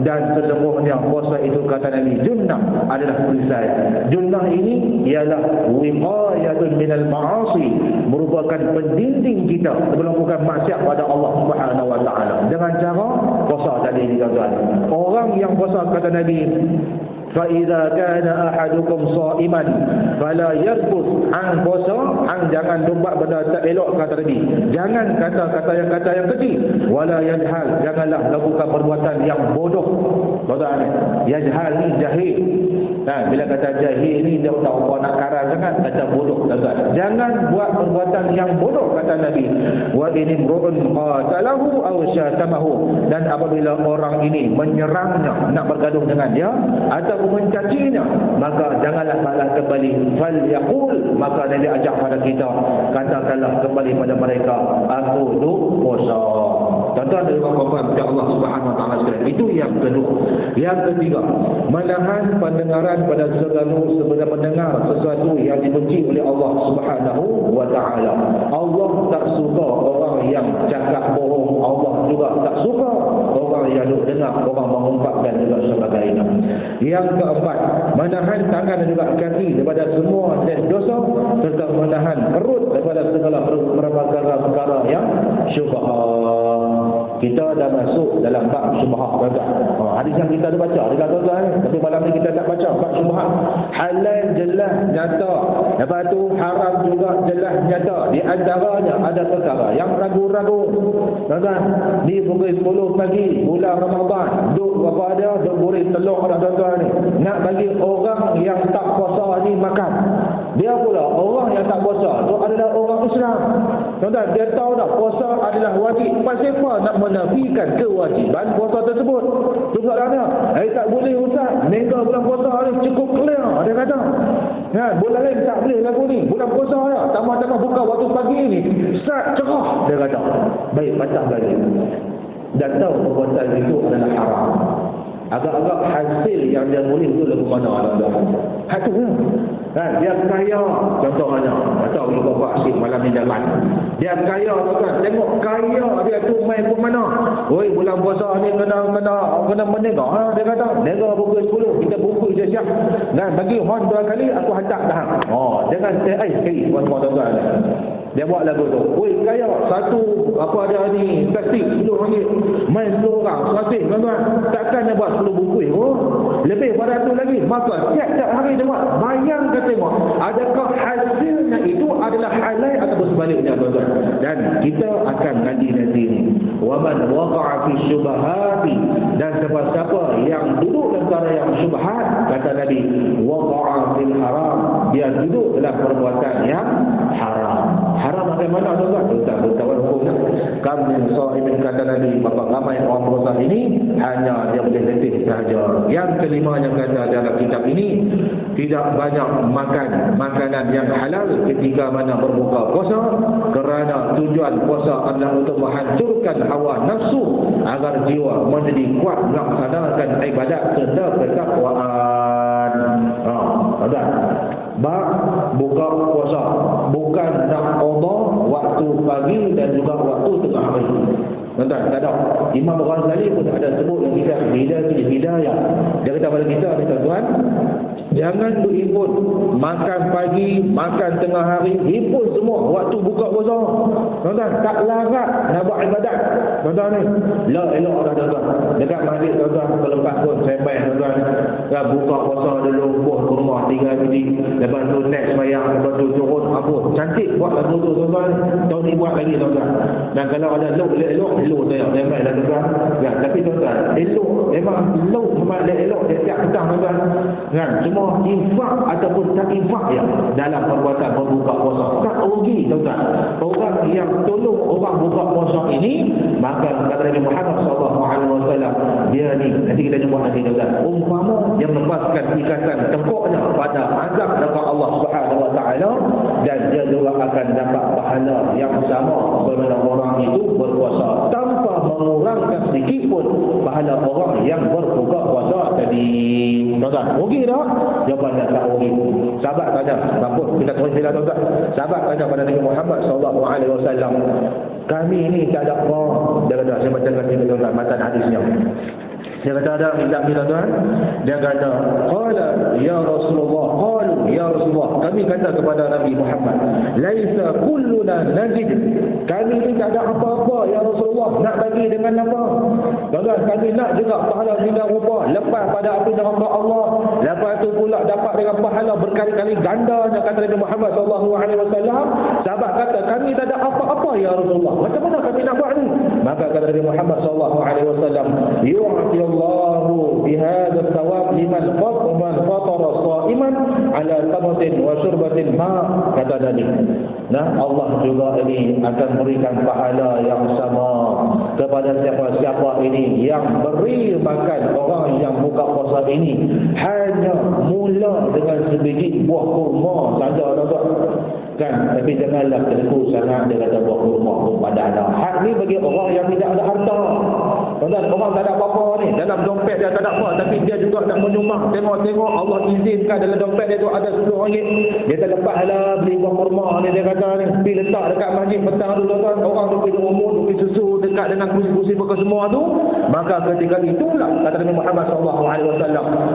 dan sesungguhnya puasa itu kata Nabi junnah adalah perisai. Junnah ini ialah wiqayatun minal ma'asi, merupakan pendinding kita melakukan maksiat pada Allah Subhanahu wa taala. Dengan cara puasa tadi tuan-tuan. Orang yang puasa kata Nabi, فَإِذَا كَانَ أَحَدُكُمْ صَائِمًا فَلَا يَرْفُثْ. Hang puasa, hang jangan dombat benda tak elok kata Nabi. Jangan kata-kata yang keji. Wala yajhal, janganlah lakukan perbuatan yang bodoh. Tuan-tuan, yajhal ni jahil. Bila kata jahil ni dia tak apa nak karan sangat, kata bodoh tuan-tuan. Jangan buat perbuatan yang bodoh kata Nabi. Wa in imru'un qatalahu aw syatamahu, dan apabila orang ini menyerangnya, nak bergaduh dengan dia atau mencacinya, maka janganlah balas kembali. Fal yaqul, maka Nabi ajak pada kita, katakanlah kembali pada mereka, aku tu puasa. Tuan-tuan dan puan-puan Allah Subhanahu wa taala sekalian. Itu yang kedua. Yang ketiga, menahan pendengaran pada sebenarnya mendengar sesuatu yang dibenci oleh Allah Subhanahu wa taala. Allah tak suka orang yang cakap bohong. Allah juga tak suka orang yang dengar orang mengumpat dan juga sebagainya. Yang keempat, menahan tangan dan juga kaki daripada semua jenis dosa, serta menahan perut daripada segala perkara-perkara yang syubhat. Kita dah masuk dalam bab syubhat tuan-tuan. Hadis yang kita dah baca dekat tuan-tuan, tapi malam ni kita tak baca bab syubhat. Halal jelas nyata, lepas tu haram juga jelas nyata. Di antaranya ada perkara yang ragu-ragu. Tuan-tuan, di pukul 10 pagi bulan Ramadan, duk apa dia, duk goreng telur dah tuan-tuan ni. Nak bagi orang yang tak puasa ni makan. Dia pula orang yang tak puasa tu adalah orang Islam. Tuan-tuan, dia tahu dah puasa adalah wajib. Pasal apa nak menafikan kewajiban puasa tersebut? Juga dia, tak boleh ustaz. Mega bulan puasa ni cukup clear dia kata. Bulan lain tak boleh lagu ni. Bulan puasa dia, tambah-tambah buka waktu pagi ni, sat cerah dia kata. Baik, patah balik. Dan tahu perbuatan itu adalah haram. Agak-agak hasil yang dia boleh tu lagu mana ada. Hatu dia kaya contohnya. Tahu lu bapak asyik malam ni jalan. Dia kaya tuan. Tengok kaya dia tu main ke mana. Oi, bulan puasa ni kena menengok dia kata. Nega pukul 10 kita bungkus je siap. Dan bagi hon 2 kali aku hantar dah. Dengan sekali tuan-tuan. Dia buat lagu tu. Oi, kaya satu apa dia ni plastik RM10. Main 10 orang 100 tuan-tuan. Takkan dia buat 10 bungkus lebih pada tu lagi. Maka tiap-tiap hari dia buat. Bayangkan tengok, adakah hasilnya itu adalah halal atau sebaliknya tuan-tuan. Dan kita akan nanti ni. Wa man waqa'a fi syubahati, dan siapa-siapa yang duduk dalam perkara yang syubhat, kata Nabi, waqa'a fil haram, dia duduk dalam perbuatan yang haram. Haram bagaimana tuan-tuan? Betul hukumnya. Kami sahimin kata Nabi, maka ramai orang puasa ini hanya dia boleh letih sahaja. Yang kelimanya kata dalam kitab ini, tidak banyak makan makanan yang halal ketika mana berbuka puasa, kerana tujuan puasa adalah untuk menghancurkan hawa nafsu agar jiwa menjadi kuat melaksanakan ibadat serta ketakwaan. Ada bab buka puasa bukan nak qada waktu pagi dan juga waktu tengah hari. Tuan-tuan, tak ada. Imam Ghazali pun ada sebut yang kita hidayah. Dia kata pada kita ni tuan-tuan, jangan berhimpun makan pagi, makan tengah hari, himpun semua waktu buka puasa. Tuan-tuan, tak larat nak buat ibadat. Tuan-tuan ni, elok dah tuan-tuan. Dekat masjid tuan-tuan, selepas pun sembang tuan-tuan. buka puasa dulu, buah kurma 3 biji, lepas tu next sembahyang, lepas tu turun apa. Cantik buat lagu tu tuan-tuan. Tahun ni buat lagi tuan-tuan. Dan kalau ada elok saya memang dah tuan. Ya, tapi tuan-tuan, elok memang elok setiap petang tuan-tuan. Kan? Cuma infak ataupun tak infak ya dalam perbuatan berbuka puasa. Tak rugi tuan-tuan. Orang yang tolong orang buka puasa ini, maka kata Nabi Muhammad SAW, dia ni nanti kita jumpa nanti tuan-tuan, umpama dia melepaskan ikatan tengkuknya pada azab dekat Allah Subhanahu Wa Taala, dan dia juga akan dapat pahala yang sama sebenarnya orang itu berpuasa tanpa mengurangkan sedikit pun pahala orang yang berbuka puasa tadi. Tuan-tuan, rugi tak? Jawapannya tak rugi. Sahabat tanya, apa kita terus bila tuan-tuan? Sahabat tanya pada Nabi Muhammad SAW, kami ini tak ada apa. Dia kata, saya bacakan sini tuan-tuan matan hadisnya. Dia kata ada minta tuan-tuan. Dia kata, qala ya Rasulullah, qalu ya Rasulullah, kami kata kepada Nabi Muhammad, laisa kulluna najid, kami ni tak ada apa-apa ya Rasulullah, nak bagi dengan apa? Tuan-tuan, kami nak juga pahala hingga rupa lepas pada api neraka Allah, lepas tu pula dapat dengan pahala berkali-kali ganda. Kata Nabi Muhammad SAW, sahabat kata, kami tak ada apa-apa ya Rasulullah, macam mana kami nak buat ni? Maka kata Nabi Muhammad SAW, yu'ati Allahu bihadza thawab liman fatara sha'iman ala tamatin wa syurbatin ma, kata Nabi. Nah, Allah juga ini akan berikan pahala yang sama kepada siapa-siapa ini yang beri makan orang yang buka puasa ini hanya mula dengan sebiji buah kurma saja tuan-tuan. Kan, tapi janganlah terku sangat dia kata buah kurma pun pada ada. Hak ni bagi orang yang tidak ada harta. Tuan-tuan, orang tak ada apa-apa ni, dalam dompet dia tak ada apa, tapi dia juga nak menyumbang. Tengok Allah izinkan dalam dompet dia tu ada RM10. Dia tak lepaslah beli buah kurma ni, dia kata ni, pergi letak dekat masjid petang tu tuan-tuan. Orang tu pergi umur, tu pergi susu dekat dengan kursi-kursi bekas semua tu. Maka ketika itulah kata Nabi Muhammad SAW,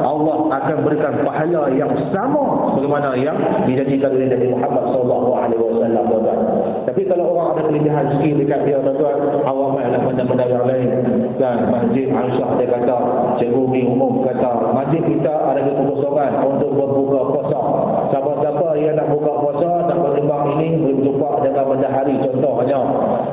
Allah akan berikan pahala yang sama sebagaimana yang dijanjikan oleh Nabi Muhammad SAW, tuan-tuan. Tapi kalau orang ada kelebihan sikit dekat dia tuan-tuan, awak mainlah benda-benda yang lain. Dan Masjid Aisyah dia kata, Cikgu Umi umum kata, masjid kita ada kekosongan untuk berbuka puasa. Siapa-siapa yang nak buka puasa, nak bertimbang ini, berjumpa dengan matahari contohnya.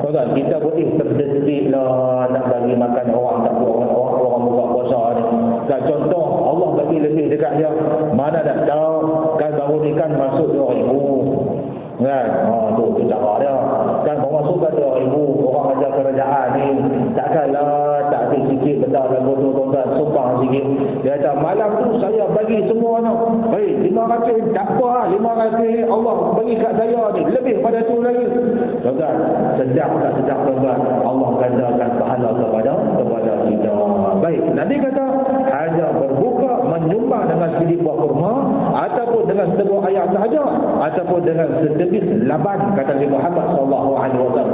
Tuan-tuan, kita boleh terdetik lah nak bagi makan orang tak orang buka puasa ni. Dan contoh Allah bagi lebih dekat dia, mana nak tahu kan baru ni kan masuk 2,000 kan, tu cara dia kan, baru masuk kan 2,000 orang ajar kerajaan ni, takkanlah tak ada sikit betul lagu tu tuan-tuan, sumpah sikit. Dia kata malam tu saya bagi semuanya, 500 tak apa, 500 Allah bagi kat saya ni, lebih pada tu lagi. Tuan-tuan, sedap tak sedap tuan-tuan, Allah gandakan pahala kepada kita. Baik, Nabi kata hanya berbuka menyumbang dengan sedikit buah kurma ataupun dengan sebuah ayat sahaja ataupun dengan sedebis laban, kata Nabi Muhammad SAW.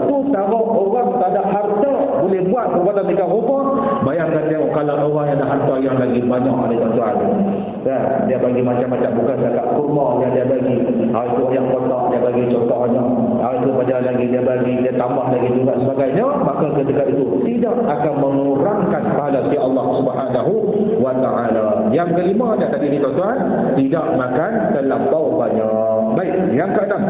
Tu tahu orang tak ada harta boleh buat perbuatan mereka rupa. Bayangkan tengok kalau orang yang ada harta yang lagi banyak ada tuan-tuan. Ya, dia bagi macam-macam, bukan setakat kurma yang dia bagi. Itu yang kotak dia bagi contohnya. Itu pada lagi dia bagi, dia tambah lagi juga sebagainya. Maka ketika itu tidak akan mengurangkan pahala si Allah Subhanahu wa Ta'ala. Yang kelima dia tadi ni tuan-tuan, tidak makan terlampau banyak. Baik, yang keenam,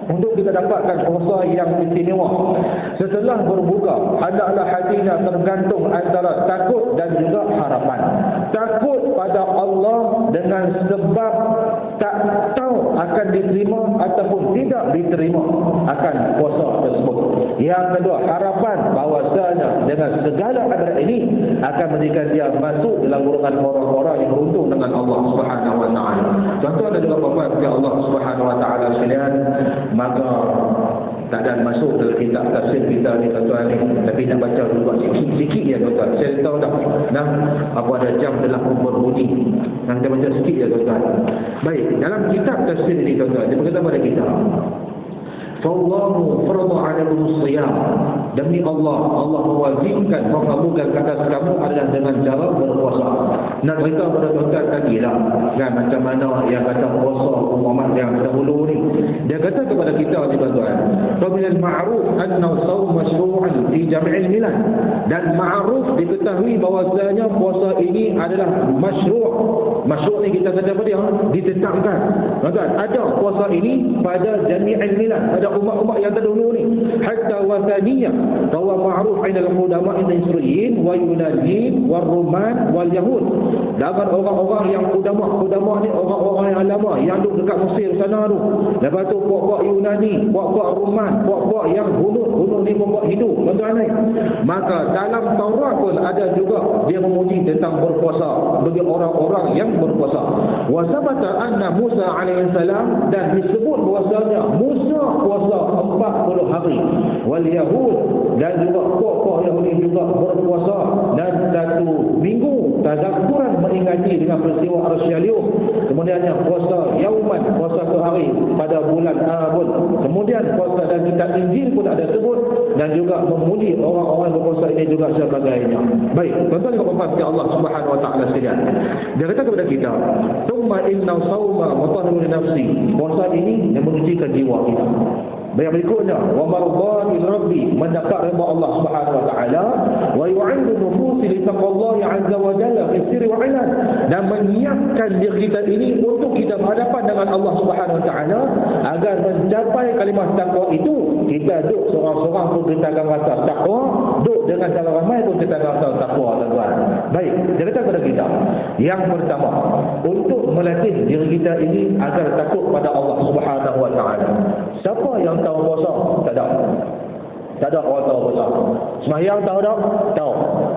untuk kita dapatkan puasa yang istimewa setelah berbuka, hendaklah hatinya tergantung antara takut dan juga harapan. Takut pada Allah dengan sebab tak tahu akan diterima ataupun tidak diterima akan puasa tersebut. Yang kedua, harapan bahawasanya dengan segala adab ini akan menjadikan dia masuk dalam golongan orang-orang yang beruntung dengan Allah Subhanahu wa Ta'ala. Contoh ada juga bapak kepada Allah Subhanahu wa Ta'ala sekalian, maka tak ada masuk dalam kitab tafsir kita ni tuan-tuan ni, tapi nak baca dulu sikit ya tuan-tuan. Saya tahu dah nah apa ada jam telah berbunyi, nak kita baca sikit ya tuan-tuan. Baik, dalam kitab tafsir ini tuan-tuan, dia berkata pada kita, Fallahu farada 'alaikum shiyam. Demi Allah mewajibkan, mengabulkan kata kamu adalah dengan cara berpuasa. Nak cerita pada tuan-tuan tadi lah kan, macam mana yang kata puasa Muhammad yang dahulu ni. Dia kata kepada kita ni tuan-tuan, fa minal ma'ruf anna shaum masyru'un fi jami'il milal. Dan ma'ruf diketahui bahawasanya puasa ini adalah masyru', Masyhur ni kita kata apa dia? Ditetapkan. Tuan-tuan, ada puasa ini pada jami'il milad, pada umat-umat yang terdahulu ni. Hatta wasaniyah, bahwa ma'ruf 'inda al-qudama' al-Misriyin wa Yunanin wa Ruman wal Yahud. Dan orang-orang yang udama ni orang-orang yang lama yang duduk dekat Mesir sana tu. Lepas tu puak-puak Yunani, puak-puak Ruman, puak-puak yang hunut ni puak-puak Hindu. Tuan-tuan ni. Maka dalam Taurat pun ada juga dia memuji tentang berpuasa bagi orang-orang yang berpuasa. Wa sabata anna Musa alaihi salam, dan disebut bahwasanya Musa puasa 40 hari. Wal Yahud, dan juga puak-puak Yahudi juga berpuasa dan 1 minggu tazakkuran mengingati dengan peristiwa Arsyalium. Kemudiannya puasa Yauman, puasa 1 hari pada bulan Abun. Kemudian puasa dan kitab Injil pun ada sebut, dan juga memuji orang-orang berpuasa ini juga sebagainya. Baik, tuan-tuan dan puan-puan Allah Subhanahu wa taala sekalian. Dia kata kepada kita, "Tsumma inna shauma mutahhirun nafsi." Puasa ini yang menyucikan jiwa kita. Yang berikutnya, wa mardhatil rabbi, mendapat redha Allah Subhanahu wa taala, wa yu'idu nufusi li taqwallahi 'azza wa jalla fi sirri wa 'alan, dan menyiapkan diri kita ini untuk kita berhadapan dengan Allah Subhanahu wa taala agar mencapai kalimah takwa itu. Kita duduk seorang-seorang pun kita akan rasa takwa, duduk dengan cara ramai pun kita akan rasa takwa, tuan-tuan. Baik, dia kata kepada kita, yang pertama, untuk melatih diri kita ini agar takut pada Allah Subhanahu wa taala. Siapa yang tahu puasa? Tak ada. Tak ada orang tahu puasa. Sembahyang tahu tak? Tahu.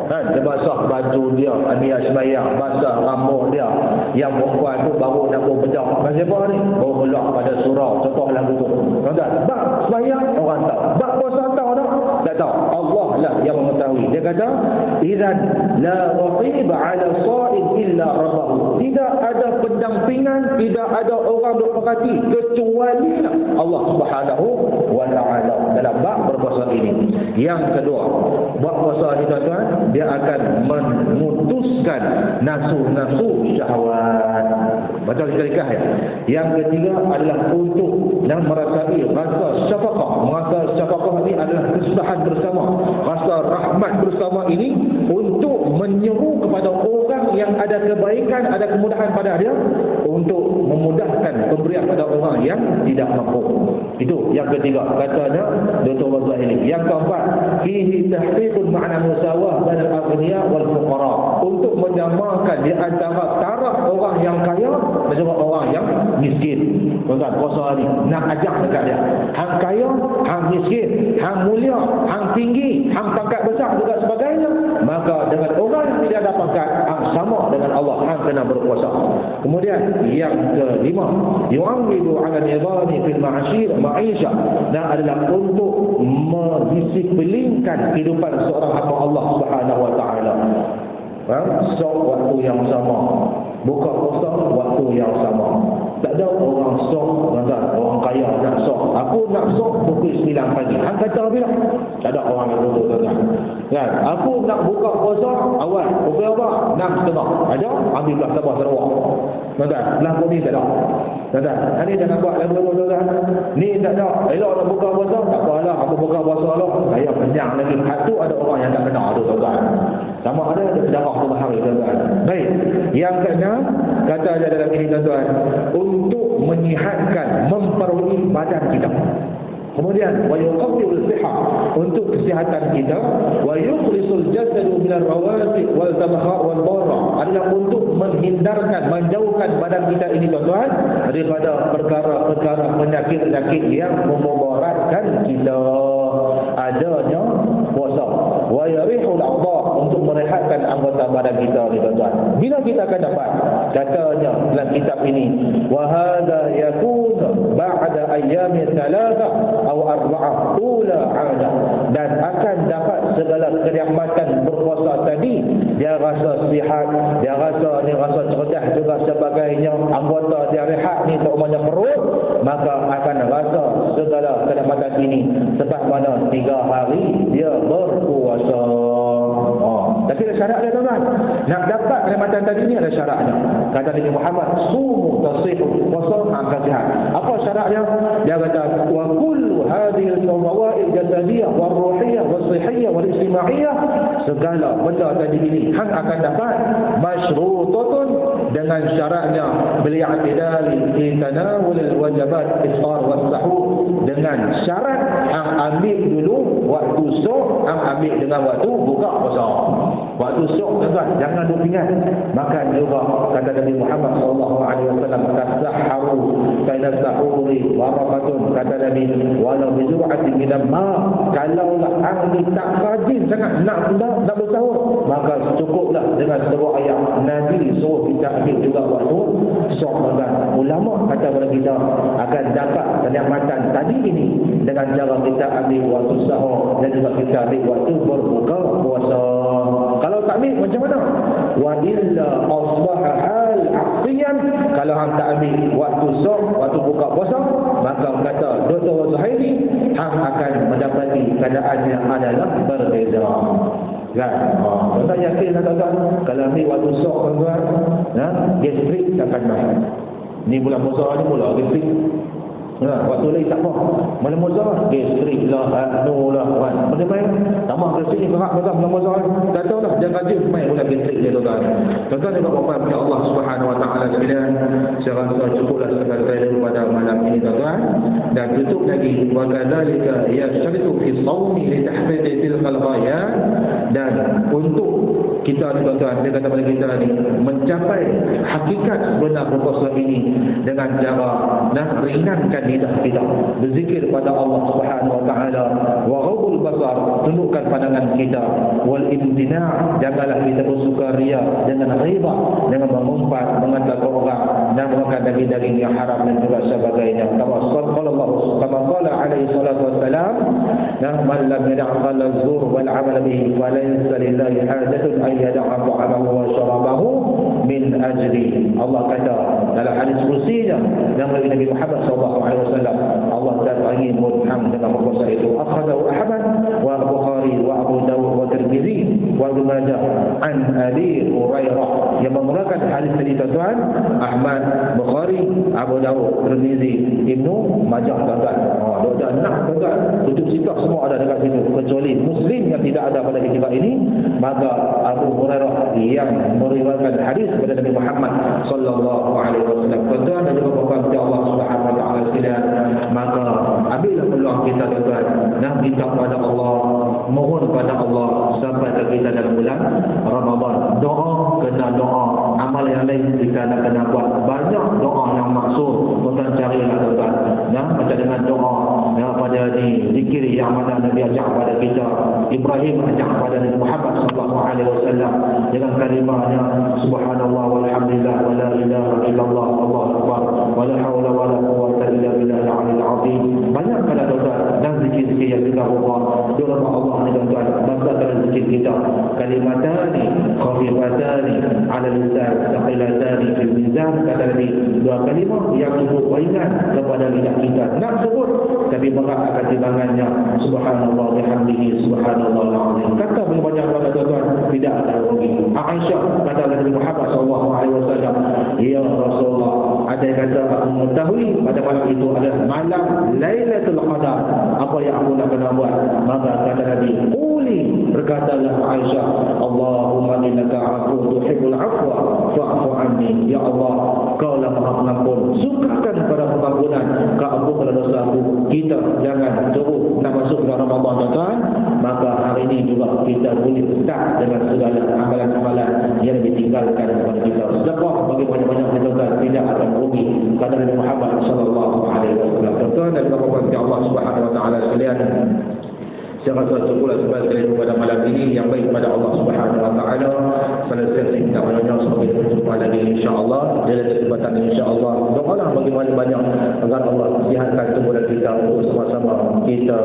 Kan? Dia basah baju dia, dia sembahyang, basah rambut dia. Yang perempuan tu baru nak berbedak. Kan siapa ni? Baru melak pada surau. Contoh lagu tu. Tuan-tuan, bab sembahyang orang tahu. Bab puasa tahu tak? Tak tahu. Allah lah yang mengetahui. Dia kata, "Idzan la raqib 'ala sha'id illa rabbahu." Tidak ada pendampingan, tidak ada orang berperhati kecuali Allah Subhanahu wa taala dalam bab berpuasa ini. Yang kedua, buat puasa ni tuan-tuan, dia akan memutuskan nafsu-nafsu syahwat. Baca sekali-kali ya. Yang ketiga adalah untuk dan merasai rasa syafaqah. Merasa syafaqah ini adalah kesusahan bersama, rasa rahmat bersama ini untuk menyeru kepada orang yang ada kebaikan, ada kemudahan pada dia, untuk memudahkan pemberian pada orang yang tidak mampu. Itu yang ketiga, katanya Dr. Wazahili. Yang keempat, fihi tahqiqun ma'na musawah bainal aghniya wal fuqara, untuk menyamakan di antara taraf orang yang kaya dan juga orang yang miskin. Tuan-tuan, puasa ni nak ajak dekat dia. Hang kaya, hang miskin, hang mulia, hang tinggi, hang pangkat besar juga sebagainya. Maka dengan orang yang tidak ada pangkat, hang sama dengan Allah, hang kena berpuasa. Kemudian yang kelima, yu'awidu 'ala nidhami fil ma'asyah, dan adalah untuk mendisiplinkan kehidupan seorang hamba Allah Subhanahu wa taala. Sok waktu yang sama, buka puasa waktu yang sama. Tak ada orang sok, orang kaya nak sok. Aku nak sok pukul 9 pagi. Hang kata bila? Tak ada orang yang betul, tuan-tuan. Kan? Aku nak buka puasa awal pukul berapa? 6.30. Ada? Ambillah Sabah Sarawak. Tuan-tuan, lagu ni tak ada. Tuan-tuan, ni jangan buat lagu tu, tuan-tuan. Ni tak ada. Elok nak buka puasa, tak apalah, aku buka puasa lah. Saya kenyang lagi. Hak tu ada orang yang tak kena tu, tuan-tuan. Sama ada darah tu bahari, tuan-tuan. Baik. Yang keenam, kata dia dalam ini, tuan-tuan, untuk menyihatkan, memperoleh badan kita. Kemudian wa yuqawwil sihah, untuk kesihatan kita, wa yukhlisul jasadu minal rawasi wal tabha wal bara, adalah untuk menghindarkan, menjauhkan badan kita ini, tuan-tuan, daripada perkara-perkara penyakit-penyakit yang memudaratkan kita. Adanya puasa. Wa yarihul a'dha, untuk merehatkan anggota badan kita ni, tuan-tuan. Bila kita akan dapat? Katanya dalam kitab ini, wa hadha yakun ba'da ayyami thalatha atau arba'ah ula 'ada, dan akan dapat segala kenikmatan berpuasa tadi. Dia rasa sihat, dia rasa ni, rasa cerdas juga sebagainya, anggota dia rehat ni, terutamanya perut, maka akan rasa segala kenikmatan ini sebab mana 3 hari dia berpuasa. Tapi ada syarat dia, tuan-tuan. Nak dapat kenikmatan tadi ni ada syaratnya. Kata Nabi Muhammad, sumu tasihu, puasa akan sihat. Apa syaratnya? Dia kata, wa kullu hadhihi al-fawaid jasadiyah wa ruhiyah wa sihhiyah wa ijtimaiyah, segala benda tadi ini hang akan dapat masyrutatun dengan syaratnya bili'tidali fi tanawul wajibat iftar was sahur, dengan syarat hang ambil dulu waktu subuh, hang ambil dengan waktu buka puasa. Waktu subuh tuan, jangan lupa makan juga. Kata Nabi Muhammad sallallahu alaihi wasallam, tasahharu fa inna sahuri barakatun. Kata Nabi, walau bi zur'atin min ma, kalaulah hang tak rajin sangat nak bersahur, maka cukuplah dengan sebuah ayat. Nabi suruh kita ambil juga waktu subuh. Ulama kata kepada kita akan dapat kenikmatan tadi ini dengan cara kita ambil waktu sahur dan juga kita ambil waktu berbuka puasa. Kalau tak ambil macam mana? Wa illa asbaha hal aqsiyan, kalau hang tak ambil waktu sahur, waktu buka puasa, maka kata Dr. Zuhairi, hang akan mendapati keadaan yang adalah berbeza. Kan? Tuan yakin tak tuan? Kalau ambil waktu sahur tuan, gastrik akan main. Ni bulan puasa ni pula gastrik. Waktu lain tak apa. Malam puasa gastrik lah, anu lah, kan. Benda main tambah gastrik ni berat bukan malam puasa. Tak tahu lah, jangan rajin main bulan gastrik dia tuan. Tuan-tuan dan puan-puan ya Allah Subhanahu wa taala sekalian, saya rasa cukuplah sekali daripada malam ini tuan-tuan. Dan tutup lagi wa kadzalika yashritu fi shaumi li tahfidhi tilkal ghayat, dan untuk kita ni tuan-tuan, dia kata pada kita ni mencapai hakikat sebenar puasa ini dengan cara ringankan lidah kita berzikir pada Allah Subhanahu wa taala, wa ghadul basar, tundukkan pandangan kita, wal imtina', janganlah kita bersukaria dengan riba, dengan mengumpat, mengatakan orang dan memakan daging-daging yang haram dan juga sebagainya. Kama qala alaihi salatu wassalam, man lam yada' qala az-zur wal 'amal bihi wa laysa lillahi hajatun ay yada'a ta'amahu wa syarabahu min ajli. Allah kata dalam hadis kursinya yang dari Nabi Muhammad sallallahu alaihi wasallam, Allah taala mudham dengan puasa itu. Akhadahu Ahmad wa Bukhari wa Abu Dawud wa Tirmizi wa Ibnu Majah an Abi Hurairah, yang memulakan hadis tadi tuan-tuan, Ahmad, Bukhari, Abu Dawud, Tirmizi, Ibnu Majah tuan-tuan. Ada 6 tuan-tuan, kutub sitah semua ada dekat situ, kecuali Muslim yang tidak ada pada kitab ini. Maka Abu Hurairah yang meriwayatkan hadis kepada Nabi Muhammad sallallahu alaihi wasallam. Tuan-tuan dan juga puan-puan Allah Subhanahu wa taala sekalian, maka ambillah peluang kita tuan-tuan, nak minta kepada Allah, mohon kepada Allah sampai kita dalam bulan Ramadan. Doa kena doa, amal yang lain kita nak kena buat. Banyak doa yang maksud, tuan-tuan carilah tuan-tuan. Macam dengan doa pada di zikir yang mana Nabi ajak pada kita, Ibrahim ajak pada Nabi Muhammad sallallahu alaihi wasallam dengan kalimahnya subhanallah walhamdulillah wa la ilaha illallah Allahu akbar wa la haula wa la quwwata illa billahil aliyyil azim. Banyak pada tuan-tuan dan zikir-zikir yang kita buat doa Allah ni tuan-tuan, bangsa dalam zikir kita kalimatani khafifatani ala lisan thaqilatani fil mizan. Kata Nabi, dua kalimah yang cukup ringan kepada lidah kita nak sebut tapi berat akan timbangannya. Subhanallah bihamdihi subhanallahul azim. Kata banyak banget tuan-tuan, tidak ada rugi. Aisyah kata Nabi Muhammad sallallahu alaihi wasallam, ya Rasulullah, ada yang kata aku mengetahui pada malam itu adalah malam Lailatul Qadar, apa yang aku nak kena buat? Maka kata Nabi, quli, berkatalah Aisyah, Allahumma innaka afuwwun tuhibbul afwa fa'fu anni. Ya Allah, Kau lah Maha Pengampun, sukakan pada pengampunan, Kau ampunkan dosa-dosaku. Kita jangan terus nak masuk ke Ramadan tuan-tuan, maka hari ini juga kita boleh start dengan segala amalan-amalan yang ditinggalkan kepada kita. Sedekah bagi banyak-banyak tuan-tuan, tidak akan rugi. Kata Nabi Muhammad sallallahu alaihi wasallam. Tuan-tuan dan puan-puan Allah Subhanahu wa taala sekalian, saya rasa cukuplah sebagai pada malam ini yang baik pada Allah Subhanahu wa taala. Selesai kita menanya sampai berjumpa lagi insya-Allah. Dalam kesempatan ini insya-Allah doalah bagi banyak agar Allah sihatkan tubuh kita untuk sama-sama kita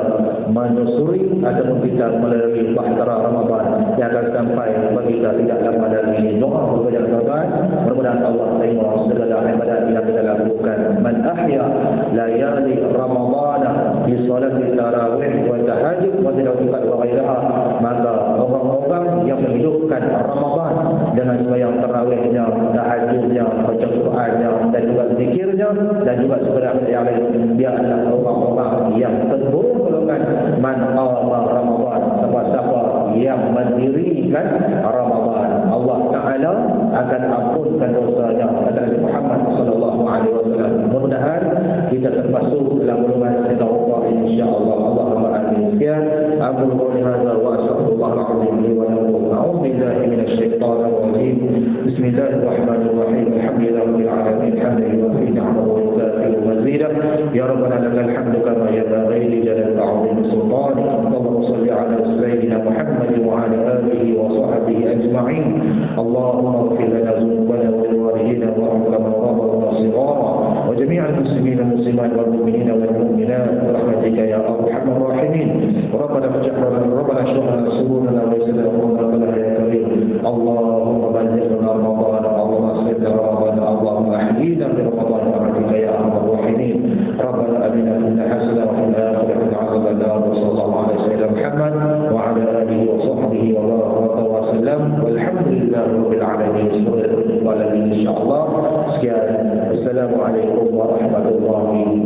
menusuri ataupun kita melalui bahtera Ramadan yang akan sampai bagi kita tidak lama lagi. Doa kepada tuan-tuan, mudah-mudahan Allah terima segala ibadat yang kita lakukan. Man ahya layali Ramadhan bi salati tarawih wa tahajjud wa tilawat wa ghairaha, maka orang-orang yang menghidupkan Ramadan dengan sembahyang tarawihnya, tahajudnya, baca Qurannya dan juga zikirnya dan juga sebenarnya yang lain, dia adalah orang-orang yang tergolong golongan man qama Ramadan, siapa-siapa yang mendiri bulan Ramadan. Allah Taala akan ampunkan dosanya kepada Nabi Muhammad sallallahu alaihi wasallam. Mudah-mudahan kita termasuk dalam golongan kita insya-Allah. Allahumma amin. Sekian aku qouli hadza wa astaghfirullah al-azim li wa lakum. A'udzu billahi minasy syaithanir rajim. Bismillahirrahmanirrahim. Alhamdulillahirabbil alamin. Hamdan yuwaffi ni'amahu wa yukafi'u mazidah. Ya rabbana lakal hamdu kama yanbaghi li jalali 'azimi sultanik. Allahumma shalli 'ala sayyidina Muhammad wa 'ala alihi wa sahbihi ajma'in. Allahumma ighfir lana dhunubana wa liwalidina wa arhamna wa صغارا وجميع المسلمين والمسلمات والمؤمنين والمؤمنات برحمتك يا ارحم الراحمين. ربنا افتح ربنا اشرح لنا صدورنا ويسر امورنا يا كريم. اللهم بلغنا رمضان. اللهم اصلح رمضان. اللهم احيينا برمضان برحمتك يا ارحم الراحمين. ربنا اتنا في الدنيا حسنه وفي الاخره عذاب النار. وصلى الله على سيدنا محمد وعلى اله وصحبه وبارك وسلم والحمد لله رب العالمين. ان شاء الله. Sekian. Assalamualaikum warahmatullahi wabarakatuh.